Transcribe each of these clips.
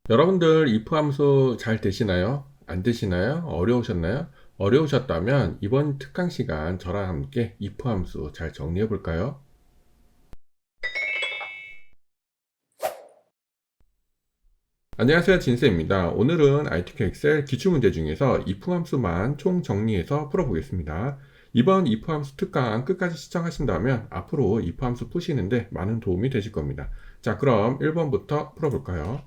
여러분들 if 함수 잘 되시나요? 안 되시나요? 어려우셨나요? 어려우셨다면 이번 특강 시간 저랑 함께 if 함수 잘 정리해 볼까요? 안녕하세요, 진쌤입니다. 오늘은 ITK 엑셀 기출문제 중에서 if 함수만 총 정리해서 풀어보겠습니다. 이번 if 함수 특강 끝까지 시청하신다면 앞으로 if 함수 푸시는데 많은 도움이 되실 겁니다. 자, 그럼 1번부터 풀어볼까요?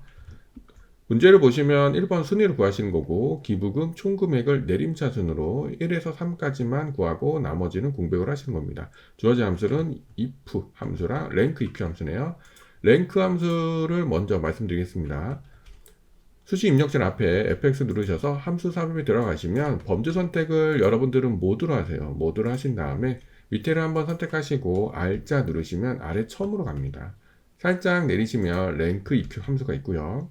문제를 보시면 1번 순위를 구하시는 거고, 기부금 총 금액을 내림차순으로 1에서 3까지만 구하고 나머지는 공백을 하시는 겁니다. 주어진 함수는 if 함수랑 rank if 함수네요. rank 함수를 먼저 말씀드리겠습니다. 수식 입력줄 앞에 fx 누르셔서 함수 삽입에 들어가시면 범주 선택을 여러분들은 모두로 하세요. 모두로 하신 다음에 밑에를 한번 선택하시고 R자 누르시면 아래 처음으로 갑니다. 살짝 내리시면 rank if 함수가 있고요.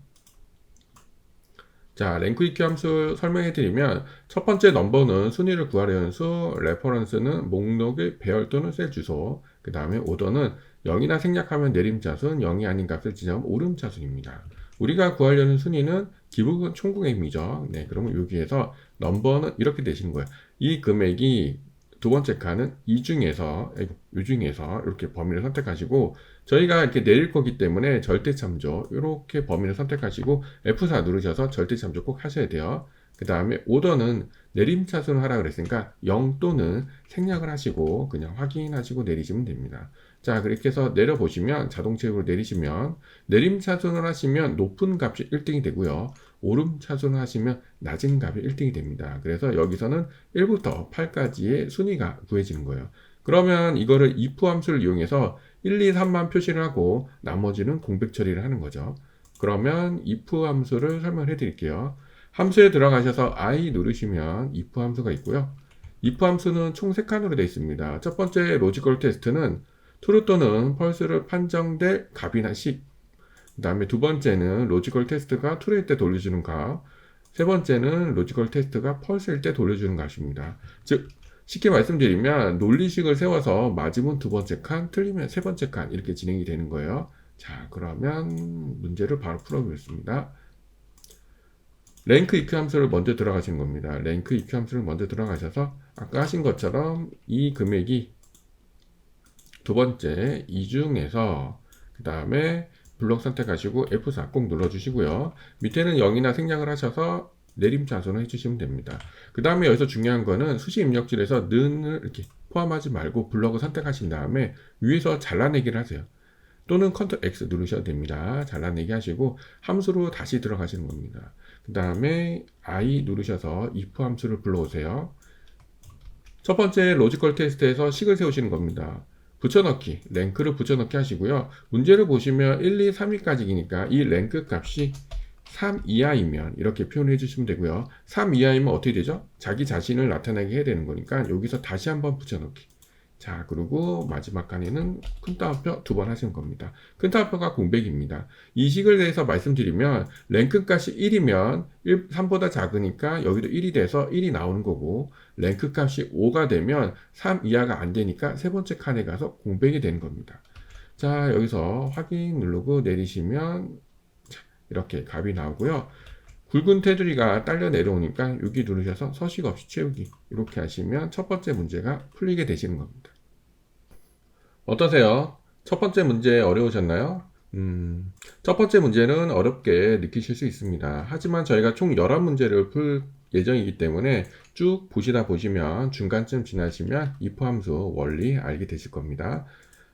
자, 랭크 EQ 함수 설명해 드리면 첫 번째 넘버는 순위를 구하려는 수, 레퍼런스는 목록의 배열 또는 셀 주소, 그 다음에 오더는 0이나 생략하면 내림차순, 0이 아닌 값을 지정하면 오름차순입니다. 우리가 구하려는 순위는 기부금 총금액이죠. 네, 그러면 여기에서 넘버는 이렇게 되시는 거예요. 이 금액이 두 번째 칸은 이 중에서 이렇게 범위를 선택하시고, 저희가 이렇게 내릴 거기 때문에 절대 참조 이렇게 범위를 선택하시고 F4 누르셔서 절대 참조 꼭 하셔야 돼요. 그 다음에 오더는 내림차순을 하라 그랬으니까 0 또는 생략을 하시고 그냥 확인하시고 내리시면 됩니다. 자, 그렇게 해서 내려보시면 자동체육으로 내리시면 내림차순을 하시면 높은 값이 1등이 되고요. 오름차순을 하시면 낮은 값이 1등이 됩니다. 그래서 여기서는 1부터 8까지의 순위가 구해지는 거예요. 그러면 이거를 if 함수를 이용해서 1, 2, 3만 표시를 하고 나머지는 공백 처리를 하는 거죠. 그러면 if 함수를 설명해 드릴게요. 함수에 들어가셔서 I 누르시면 if 함수가 있고요. if 함수는 총 3칸으로 되어 있습니다. 첫 번째 로지컬 테스트는 true 또는 false를 판정될 값이나 식. 그 다음에 두 번째는 로지컬 테스트가 true일 때 돌려주는 값. 세 번째는 로지컬 테스트가 false일 때 돌려주는 값입니다. 즉, 쉽게 말씀드리면 논리식을 세워서 맞으면 두 번째 칸, 틀리면 세 번째 칸 이렇게 진행이 되는 거예요. 자, 그러면 문제를 바로 풀어보겠습니다. 랭크 EQ 함수를 먼저 들어가시는 겁니다. 랭크 EQ 함수를 먼저 들어가셔서 아까 하신 것처럼 이 금액이 두 번째 이 중에서 그 다음에 블록 선택하시고 F4 꼭 눌러주시고요. 밑에는 0이나 생략을 하셔서 내림차순을 해주시면 됩니다. 그 다음에 여기서 중요한 거는 수식 입력줄에서 는을 이렇게 포함하지 말고 블럭을 선택하신 다음에 위에서 잘라내기를 하세요. 또는 컨트롤 X 누르셔도 됩니다. 잘라내기 하시고 함수로 다시 들어가시는 겁니다. 그 다음에 I 누르셔서 if 함수를 불러오세요. 첫 번째 로지컬 테스트에서 식을 세우시는 겁니다. 붙여넣기, 랭크를 붙여넣기 하시고요. 문제를 보시면 1, 2, 3위까지니까 이 랭크 값이 3 이하이면 이렇게 표현해 주시면 되고요. 3 이하이면 어떻게 되죠? 자기 자신을 나타나게 해야 되는 거니까 여기서 다시 한번 붙여넣기. 자, 그리고 마지막 칸에는 큰 따옴표 두 번 하시는 겁니다. 큰 따옴표가 공백입니다. 이 식을 대해서 말씀드리면 랭크 값이 1이면 3보다 작으니까 여기도 1이 돼서 1이 나오는 거고, 랭크 값이 5가 되면 3 이하가 안 되니까 세 번째 칸에 가서 공백이 되는 겁니다. 자, 여기서 확인 누르고 내리시면 이렇게 값이 나오고요. 굵은 테두리가 딸려 내려오니까 여기 누르셔서 서식 없이 채우기 이렇게 하시면 첫 번째 문제가 풀리게 되시는 겁니다. 어떠세요? 첫 번째 문제 어려우셨나요? 첫 번째 문제는 어렵게 느끼실 수 있습니다. 하지만 저희가 총 11문제를 풀 예정이기 때문에 쭉 보시다 보시면 중간쯤 지나시면 if 함수 원리 알게 되실 겁니다.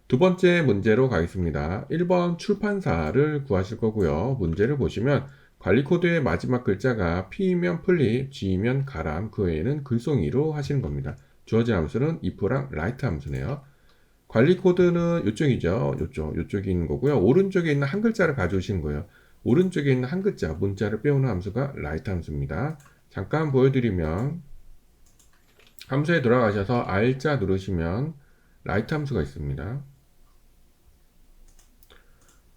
두 번째 문제로 가겠습니다. 1번 출판사를 구하실 거고요. 문제를 보시면 관리 코드의 마지막 글자가 P이면 플립, G이면 가람, 그 외에는 글송이로 하시는 겁니다. 주어진 함수는 if랑 write 함수네요. 관리 코드는 이쪽이죠. 요쪽이 있는 거고요. 오른쪽에 있는 한 글자를 가져오시는 거예요. 오른쪽에 있는 한 글자, 문자를 빼오는 함수가 write 함수입니다. 잠깐 보여드리면 함수에 들어가셔서 R자 누르시면 write 함수가 있습니다.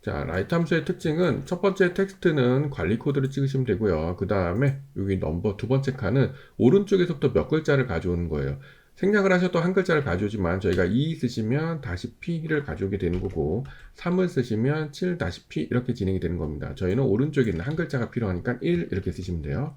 자, write 함수의 특징은 첫 번째 텍스트는 관리 코드를 찍으시면 되고요. 그 다음에 여기 넘버 두 번째 칸은 오른쪽에서부터 몇 글자를 가져오는 거예요. 생략을 하셔도 한 글자를 가져오지만 저희가 2 쓰시면 다시 P를 가져오게 되는 거고 3을 쓰시면 7-P 이렇게 진행이 되는 겁니다. 저희는 오른쪽에 있는 한 글자가 필요하니까 1 이렇게 쓰시면 돼요.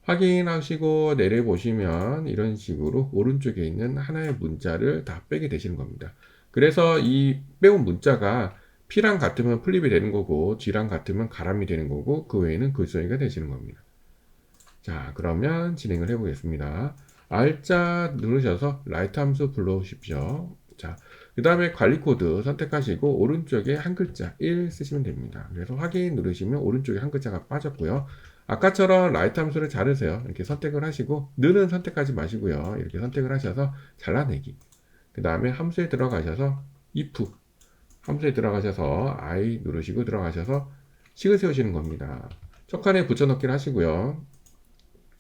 확인하시고 내려보시면 이런 식으로 오른쪽에 있는 하나의 문자를 다 빼게 되시는 겁니다. 그래서 이 빼온 문자가 P랑 같으면 플립이 되는 거고 G랑 같으면 가람이 되는 거고 그 외에는 글쓰기가 되시는 겁니다. 자, 그러면 진행을 해보겠습니다. R자 누르셔서 라이트 함수 불러오십시오. 자, 그 다음에 관리 코드 선택하시고 오른쪽에 한 글자 1 쓰시면 됩니다. 그래서 확인 누르시면 오른쪽에 한 글자가 빠졌고요. 아까처럼 라이트 함수를 자르세요. 이렇게 선택을 하시고 늘은 선택하지 마시고요. 이렇게 선택을 하셔서 잘라내기. 그 다음에 함수에 들어가셔서 if 함수에 들어가셔서 I 누르시고 들어가셔서 식을 세우시는 겁니다. 첫 칸에 붙여넣기를 하시고요.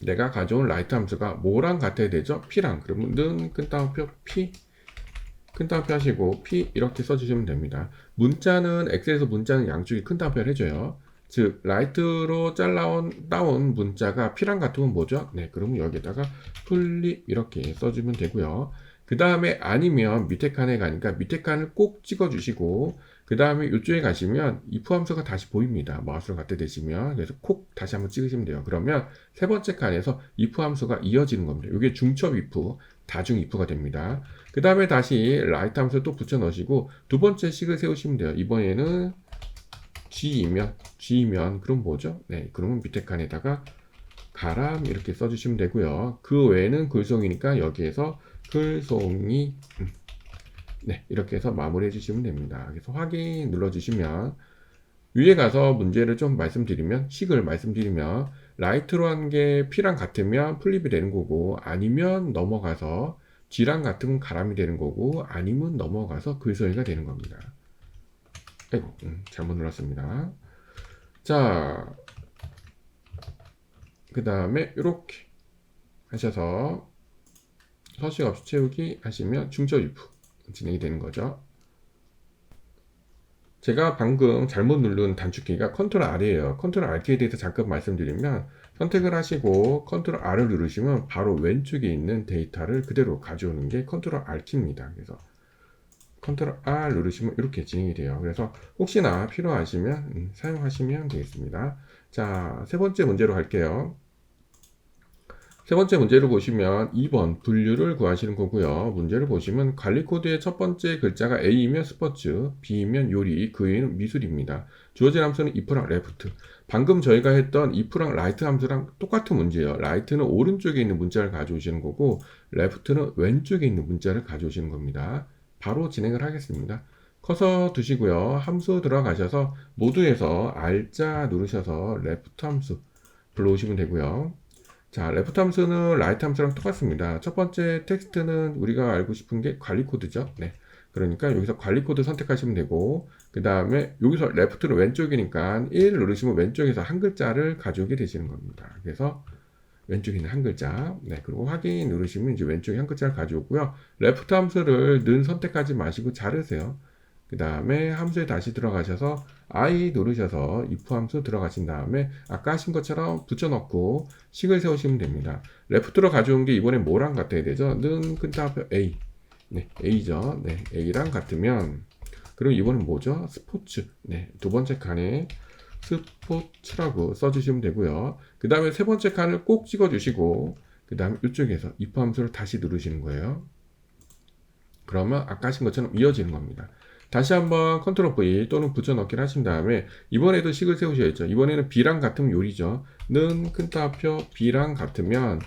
내가 가져온 라이트 함수가 뭐랑 같아야 되죠? P랑. 그러면 는 끈따옴표 P 큰따옴표 하시고 P 이렇게 써주시면 됩니다. 문자는 엑셀에서 문자는 양쪽이 큰따옴표를 해줘요. 즉 라이트로 따온 문자가 P랑 같으면 뭐죠? 네, 그러면 여기에다가 플립 이렇게 써주면 되고요. 그 다음에 아니면 밑에 칸에 가니까 밑에 칸을 꼭 찍어주시고 그 다음에 이쪽에 가시면 if 함수가 다시 보입니다. 마우스를 갖다 대시면 그래서 콕 다시 한번 찍으시면 돼요. 그러면 세 번째 칸에서 if 함수가 이어지는 겁니다. 이게 중첩 if, 다중 if가 됩니다. 그 다음에 다시 라이트 함수 또 붙여 넣으시고 두 번째 식을 세우시면 돼요. 이번에는 G이면 그럼 뭐죠? 네, 그러면 밑에 칸에다가 가람 이렇게 써주시면 되고요. 그 외에는 글송이니까 여기에서 글송이 네, 이렇게 해서 마무리해 주시면 됩니다. 그래서 확인 눌러주시면 위에 가서 문제를 좀 말씀드리면 식을 말씀드리면 라이트로 한 게 P랑 같으면 플립이 되는 거고 아니면 넘어가서 G랑 같으면 가람이 되는 거고 아니면 넘어가서 글소리가 되는 겁니다. 아이고 잘못 눌렀습니다. 자, 그 다음에 이렇게 하셔서 서식 없이 채우기 하시면 중첩 if 진행이 되는 거죠. 제가 방금 잘못 누른 단축키가 컨트롤 R이에요. 컨트롤 R키에 대해서 잠깐 말씀드리면 선택을 하시고 컨트롤 R을 누르시면 바로 왼쪽에 있는 데이터를 그대로 가져오는 게 컨트롤 R키입니다. 그래서 컨트롤 R 누르시면 이렇게 진행이 돼요. 그래서 혹시나 필요하시면 사용하시면 되겠습니다. 자, 세 번째 문제로 갈게요. 세 번째 문제를 보시면 2번 분류를 구하시는 거고요. 문제를 보시면 관리 코드의 첫 번째 글자가 A이면 스포츠, B이면 요리, 그 외에는 미술입니다. 주어진 함수는 if랑 left. 방금 저희가 했던 if랑 right 함수랑 똑같은 문제예요. right는 오른쪽에 있는 문자를 가져오시는 거고 left는 왼쪽에 있는 문자를 가져오시는 겁니다. 바로 진행을 하겠습니다. 커서 두시고요. 함수 들어가셔서 모두에서 R자 누르셔서 left 함수 불러오시면 되고요. 자, 레프트 함수는 라이트 함수랑 똑같습니다. 첫 번째 텍스트는 우리가 알고 싶은 게 관리 코드죠. 네. 그러니까 여기서 관리 코드 선택하시면 되고, 그 다음에 여기서 레프트는 왼쪽이니까 1 누르시면 왼쪽에서 한 글자를 가져오게 되시는 겁니다. 그래서 왼쪽에 있는 한 글자. 네. 그리고 확인 누르시면 이제 왼쪽에 한 글자를 가져오고요. 레프트 함수를 는 선택하지 마시고 자르세요. 그 다음에 함수에 다시 들어가셔서 I 누르셔서 if 함수 들어가신 다음에 아까 하신 것처럼 붙여넣고 식을 세우시면 됩니다. 레프트로 가져온 게 이번에 뭐랑 같아야 되죠? 는 끈따옴표 A. 네, A죠. 네, A랑 같으면 그럼 이번엔 뭐죠? 스포츠. 네, 두 번째 칸에 스포츠라고 써주시면 되고요. 그 다음에 세 번째 칸을 꼭 찍어주시고 그 다음에 이쪽에서 if 함수를 다시 누르시는 거예요. 그러면 아까 하신 것처럼 이어지는 겁니다. 다시 한번 컨트롤 V 또는 붙여넣기를 하신 다음에 이번에도 식을 세우셔야죠. 이번에는 B랑 같으면 요리죠. 는 큰따옴표 B랑 같으면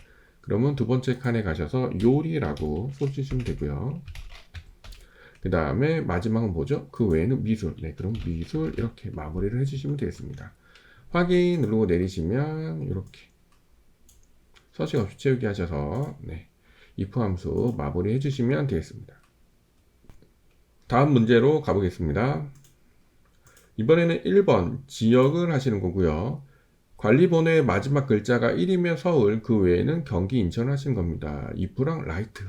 그러면 두 번째 칸에 가셔서 요리라고 써주시면 되고요. 그 다음에 마지막은 뭐죠? 그 외에는 미술. 네, 그럼 미술 이렇게 마무리를 해주시면 되겠습니다. 확인 누르고 내리시면 이렇게 서식 없이 채우기 하셔서 네, if 함수 마무리 해주시면 되겠습니다. 다음 문제로 가보겠습니다. 이번에는 1번 지역을 하시는 거고요. 관리번호의 마지막 글자가 1이면 서울, 그 외에는 경기, 인천을 하시는 겁니다. if랑 right.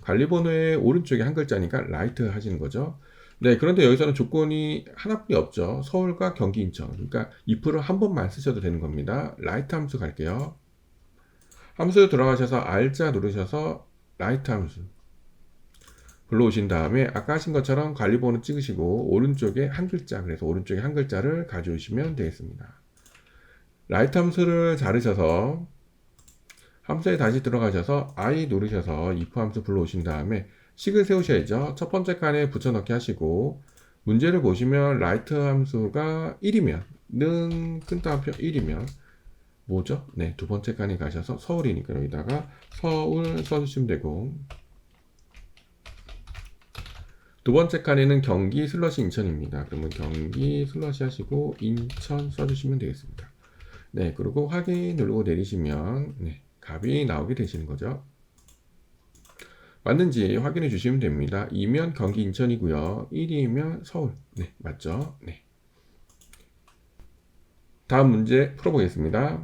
관리번호의 오른쪽에 한 글자니까 right 하시는 거죠. 네, 그런데 여기서는 조건이 하나뿐이 없죠. 서울과 경기, 인천. 그러니까 if를 한 번만 쓰셔도 되는 겁니다. right 함수 갈게요. 함수 들어가셔서 R자 누르셔서 라이트 함수 불러오신 다음에 아까 하신 것처럼 관리번호 찍으시고 오른쪽에 한 글자, 그래서 오른쪽에 한 글자를 가져오시면 되겠습니다. 라이트 함수를 자르셔서 함수에 다시 들어가셔서 I 누르셔서 if 함수 불러오신 다음에 식을 세우셔야죠. 첫 번째 칸에 붙여넣기 하시고 문제를 보시면 라이트 함수가 1이면 는 끈따옴표 1이면 뭐죠? 네, 두 번째 칸에 가셔서 서울이니까 여기다가 서울 써주시면 되고 두 번째 칸에는 경기 슬러시 인천입니다. 그러면 경기 슬러시 하시고 인천 써주시면 되겠습니다. 네, 그리고 확인 누르고 내리시면 네, 값이 나오게 되시는 거죠. 맞는지 확인해 주시면 됩니다. 2면 경기 인천이고요. 1이면 서울. 네, 맞죠? 네. 다음 문제 풀어보겠습니다.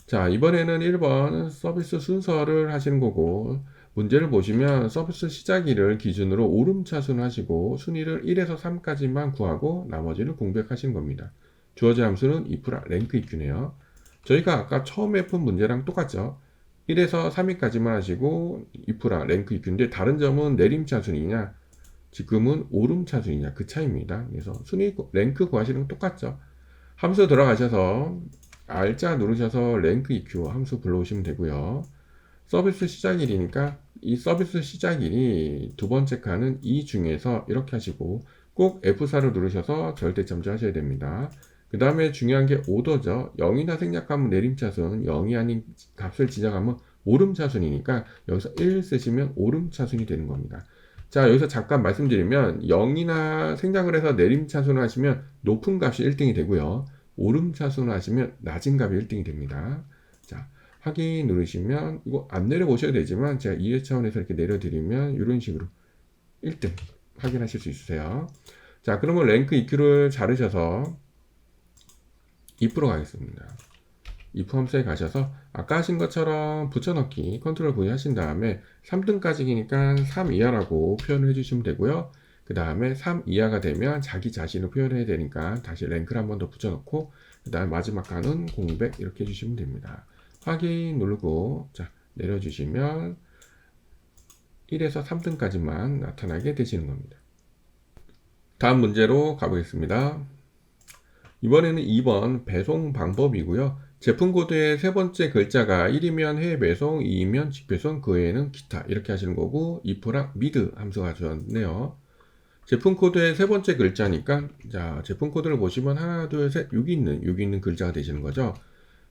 자, 이번에는 1번 서비스 순서를 하시는 거고 문제를 보시면 서비스 시작일을 기준으로 오름차순 하시고 순위를 1에서 3까지만 구하고 나머지를 공백하시는 겁니다. 주어진 함수는 if라 랭크 EQ네요. 저희가 아까 처음에 푼 문제랑 똑같죠. 1에서 3위까지만 하시고 if라 랭크 EQ인데 다른 점은 내림차순이냐 지금은 오름차순이냐 그 차이입니다. 그래서 순위 랭크 구하시는 건 똑같죠. 함수 들어가셔서 R자 누르셔서 랭크 EQ 함수 불러오시면 되고요. 서비스 시작일이니까 이 서비스 시작일이 두 번째 칸은 이 중에서 이렇게 하시고 꼭 F4를 누르셔서 절대점주 하셔야 됩니다. 그 다음에 중요한 게 오더죠. 0이나 생략하면 내림차순, 0이 아닌 값을 지정하면 오름차순이니까 여기서 1 쓰시면 오름차순이 되는 겁니다. 자, 여기서 잠깐 말씀드리면 0이나 생략을 해서 내림차순을 하시면 높은 값이 1등이 되고요. 오름차순을 하시면 낮은 값이 1등이 됩니다. 자, 확인 누르시면 이거 안 내려보셔도 되지만 제가 이해 차원에서 이렇게 내려드리면 이런 식으로 1등 확인하실 수 있으세요. 자, 그러면 랭크 EQ를 자르셔서 if로 가겠습니다. if 함수에 가셔서 아까 하신 것처럼 붙여넣기 컨트롤 V 하신 다음에 3등까지니까 3 이하라고 표현을 해주시면 되고요. 그 다음에 3 이하가 되면 자기 자신을 표현해야 되니까 다시 랭크를 한 번 더 붙여넣고 그 다음 마지막 칸은 공백 이렇게 해주시면 됩니다. 확인 누르고 자 내려주시면 1에서 3등까지만 나타나게 되시는 겁니다. 다음 문제로 가보겠습니다. 이번에는 2번 배송 방법이고요. 제품 코드의 세 번째 글자가 1이면 해외 배송, 2이면 직배송, 그 외에는 기타 이렇게 하시는 거고 if랑 mid 함수가 주었네요. 제품 코드의 세 번째 글자니까 자 제품 코드를 보시면 하나 둘 셋 여기 있는 글자가 되시는 거죠.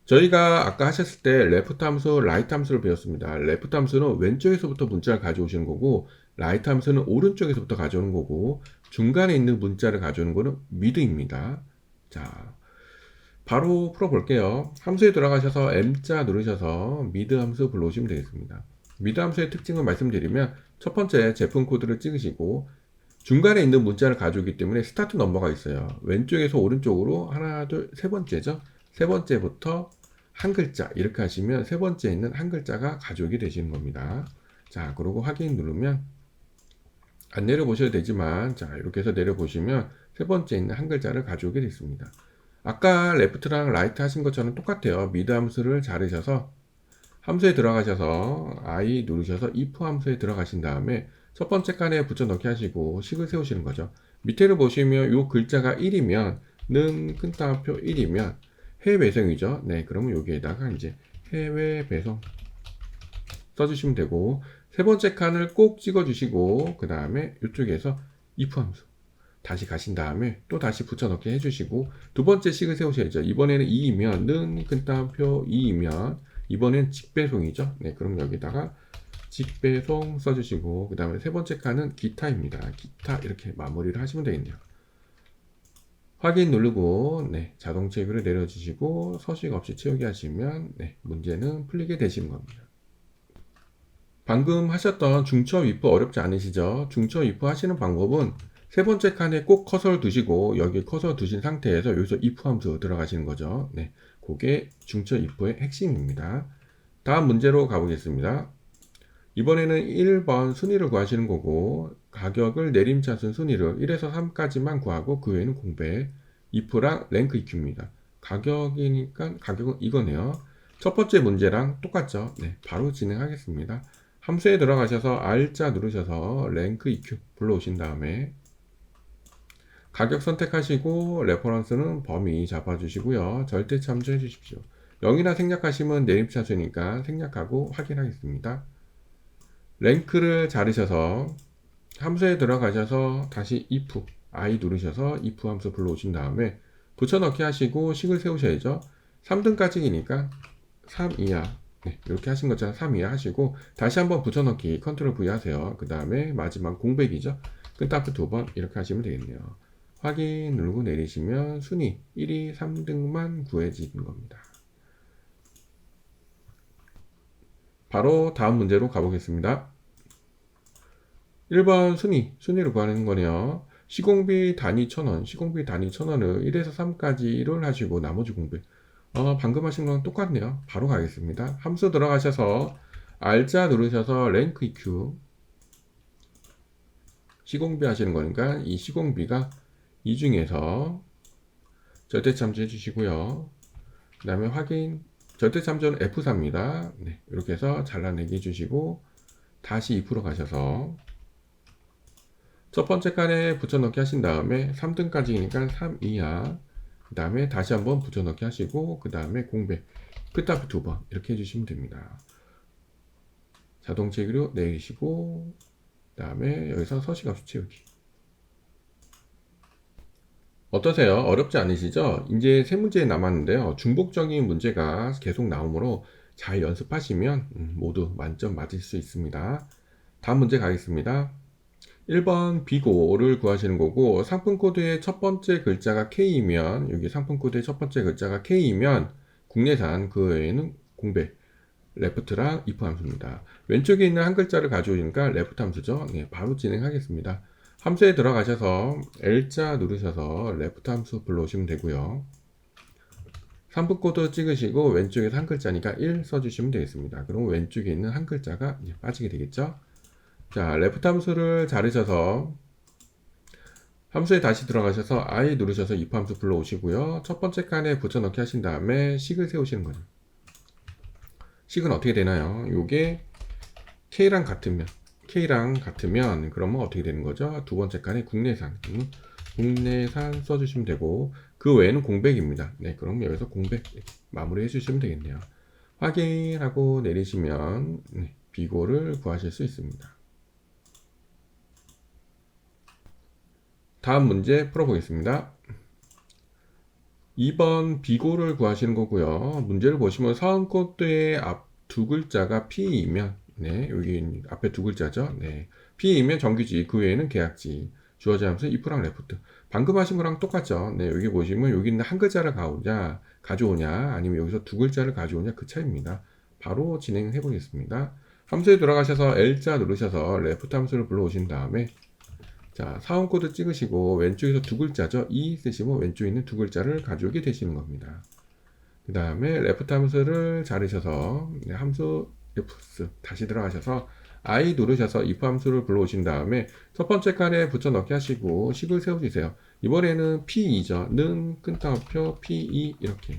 저희가 아까 하셨을 때 left 함수, right 함수를 배웠습니다. left 함수는 왼쪽에서부터 문자를 가져오시는 거고 right 함수는 오른쪽에서부터 가져오는 거고 중간에 있는 문자를 가져오는 거는 mid입니다. 자, 바로 풀어볼게요. 함수에 들어가셔서 M자 누르셔서 mid 함수 불러오시면 되겠습니다. mid 함수의 특징을 말씀드리면 첫 번째 제품 코드를 찍으시고 중간에 있는 문자를 가져오기 때문에 스타트 넘버가 있어요. 왼쪽에서 오른쪽으로 하나, 둘, 세 번째죠. 세 번째부터 한 글자 이렇게 하시면 세 번째에 있는 한 글자가 가져오게 되시는 겁니다. 자, 그리고 확인 누르면 안 내려보셔도 되지만 자 이렇게 해서 내려보시면 세 번째에 있는 한 글자를 가져오게 됐습니다. 아까 레프트랑 라이트 하신 것처럼 똑같아요. 미드 함수를 자르셔서 함수에 들어가셔서 I 누르셔서 if 함수에 들어가신 다음에 첫 번째 칸에 붙여넣기 하시고 식을 세우시는 거죠. 밑에를 보시면 이 글자가 1이면 는 끈따옴표 1이면 해외 배송이죠. 네, 그러면 여기에다가 이제 해외 배송 써주시면 되고 세 번째 칸을 꼭 찍어주시고 그 다음에 이쪽에서 if 함수 다시 가신 다음에 또 다시 붙여넣기 해주시고 두 번째 식을 세우셔야죠. 이번에는 2이면 는 끈따옴표 2이면 이번엔 직배송이죠. 네, 그럼 여기다가 직배송 써주시고 그 다음에 세 번째 칸은 기타입니다. 기타 이렇게 마무리를 하시면 되겠네요. 확인 누르고 네, 자동 체크를 내려주시고 서식 없이 채우기 하시면 네, 문제는 풀리게 되시는 겁니다. 방금 하셨던 중첩 if 어렵지 않으시죠? 중첩 if 하시는 방법은 세 번째 칸에 꼭 커서를 두시고 여기 커서 두신 상태에서 여기서 if 함수 들어가시는 거죠. 네, 그게 중첩 if의 핵심입니다. 다음 문제로 가보겠습니다. 이번에는 1번 순위를 구하시는 거고 가격을 내림차순 순위를 1에서 3까지만 구하고 그 외에는 공백 if랑 랭크 EQ입니다. 가격이니까 가격은 이거네요. 첫 번째 문제랑 똑같죠. 네, 바로 진행하겠습니다. 함수에 들어가셔서 R자 누르셔서 랭크 EQ 불러오신 다음에 가격 선택하시고 레퍼런스는 범위 잡아주시고요. 절대 참조해 주십시오. 0이나 생략하시면 내림차수니까 생략하고 확인하겠습니다. 랭크를 자르셔서 함수에 들어가셔서 다시 if I 누르셔서 if 함수 불러오신 다음에 붙여넣기 하시고 식을 세우셔야죠. 3등까지이니까 3 이하 이렇게 하신 것처럼 3 이하 하시고 다시 한번 붙여넣기 컨트롤 V 하세요. 그 다음에 마지막 공백이죠. 끈따프 2번 이렇게 하시면 되겠네요. 확인 누르고 내리시면 순위 1위 3등만 구해지는 겁니다. 바로 다음 문제로 가보겠습니다. 1번 순위를 구하는 거네요. 시공비 단위 1,000원, 시공비 단위 1,000원을 1에서 3까지를 하시고 나머지 공비. 방금 하신 거랑 똑같네요. 바로 가겠습니다. 함수 들어가셔서 R자 누르셔서 랭크 EQ 시공비 하시는 거니까 이 시공비가 이 중에서 절대 참조해 주시고요. 그 다음에 확인 절대 참조는 F4입니다. 이렇게 해서 잘라내기 해주시고 다시 if로 가셔서 첫 번째 칸에 붙여넣기 하신 다음에 3등까지니까 3 이하 그 다음에 다시 한번 붙여넣기 하시고 그 다음에 공백 끝앞에 2번 이렇게 해주시면 됩니다. 자동 체크로 내리시고 그 다음에 여기서 서식함수 채우기. 어떠세요? 어렵지 않으시죠? 이제 세 문제 남았는데요. 중복적인 문제가 계속 나오므로 잘 연습하시면 모두 만점 맞을 수 있습니다. 다음 문제 가겠습니다. 1번 비고를 구하시는 거고 상품 코드의 첫 번째 글자가 K이면 여기 상품 코드의 첫 번째 글자가 K이면 국내산 그 외에는 공백 레프트랑 if 함수입니다. 왼쪽에 있는 한 글자를 가져오니까 레프트 함수죠. 바로 진행하겠습니다. 함수에 들어가셔서 L자 누르셔서 레프트 함수 불러오시면 되고요. 상품 코드 찍으시고 왼쪽에서 한 글자니까 1 써주시면 되겠습니다. 그럼 왼쪽에 있는 한 글자가 이제 빠지게 되겠죠. 자, 레프트 함수를 자르셔서 함수에 다시 들어가셔서 I 누르셔서 if 함수 불러오시고요. 첫 번째 칸에 붙여넣기 하신 다음에 식을 세우시는 거죠. 식은 어떻게 되나요? 요게 K랑 같으면 그러면 어떻게 되는 거죠? 두 번째 칸에 국내산 써주시면 되고 그 외에는 공백입니다. 그럼 여기서 공백 마무리 해주시면 되겠네요. 확인하고 내리시면 비고를 구하실 수 있습니다. 다음 문제 풀어보겠습니다. 2번 비고를 구하시는 거고요. 문제를 보시면 사원 코드의 앞 두 글자가 P이면 여기 앞에 두 글자죠. P이면 정규지 그 외에는 계약지 주어진 함수 if랑 left 방금 하신 거랑 똑같죠. 여기 보시면 여기 있는 한 글자를 가져오냐 아니면 여기서 두 글자를 가져오냐 그 차이입니다. 바로 진행해 보겠습니다. 함수에 들어가셔서 L자 누르셔서 left 함수를 불러오신 다음에 자, 사원 코드 찍으시고 왼쪽에서 두 글자죠. E 쓰시면 왼쪽에 있는 두 글자를 가져오게 되시는 겁니다. 그 다음에 레프트 함수를 자르셔서 함수 F 다시 들어가셔서 I 누르셔서 if 함수를 불러오신 다음에 첫 번째 칸에 붙여넣기 하시고 식을 세워주세요. 이번에는 P2죠. 는 끈따옴표 P2 이렇게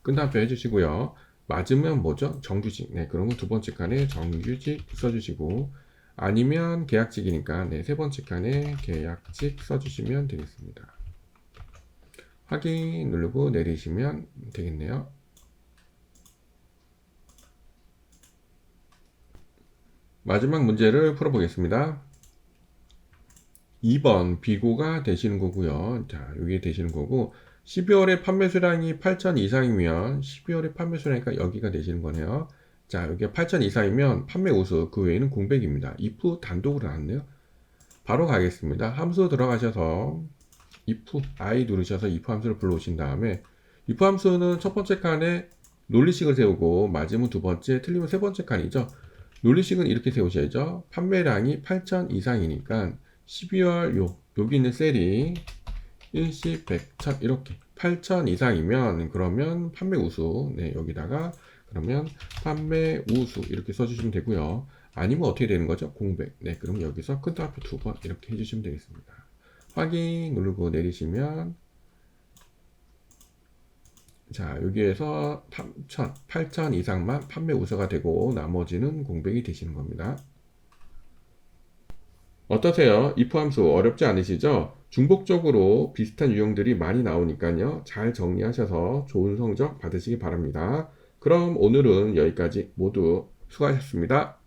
끈따옴표 해주시고요. 맞으면 뭐죠? 정규직. 그러면 두 번째 칸에 정규직 써주시고 아니면 계약직이니까 세 번째 칸에 계약직 써주시면 되겠습니다. 확인 누르고 내리시면 되겠네요. 마지막 문제를 풀어보겠습니다. 2번 비고가 되시는 거고요. 자, 여기 되시는 거고 12월에 판매 수량이 8,000 이상이면 12월에 판매 수량이니까 여기가 되시는 거네요. 자, 여기 8,000 이상이면 판매 우수 그 외에는 공백입니다. if 단독으로 나왔네요. 바로 가겠습니다. 함수 들어가셔서 if I 누르셔서 if 함수를 불러오신 다음에 if 함수는 첫 번째 칸에 논리식을 세우고 맞으면 두 번째 틀리면 세 번째 칸이죠. 논리식은 이렇게 세우셔야죠. 판매량이 8,000 이상이니까 12월 여기 있는 셀이 일시 100, 1000 이렇게 8,000 이상이면 그러면 판매 우수 여기다가 그러면 판매 우수 이렇게 써주시면 되고요. 아니면 어떻게 되는 거죠? 공백. 그럼 여기서 끈따옴표 2번 이렇게 해주시면 되겠습니다. 확인 누르고 내리시면 자, 여기에서 3천, 8천 이상만 판매 우서가 되고 나머지는 공백이 되시는 겁니다. 어떠세요? if 함수 어렵지 않으시죠? 중복적으로 비슷한 유형들이 많이 나오니까요. 잘 정리하셔서 좋은 성적 받으시기 바랍니다. 그럼 오늘은 여기까지 모두 수고하셨습니다.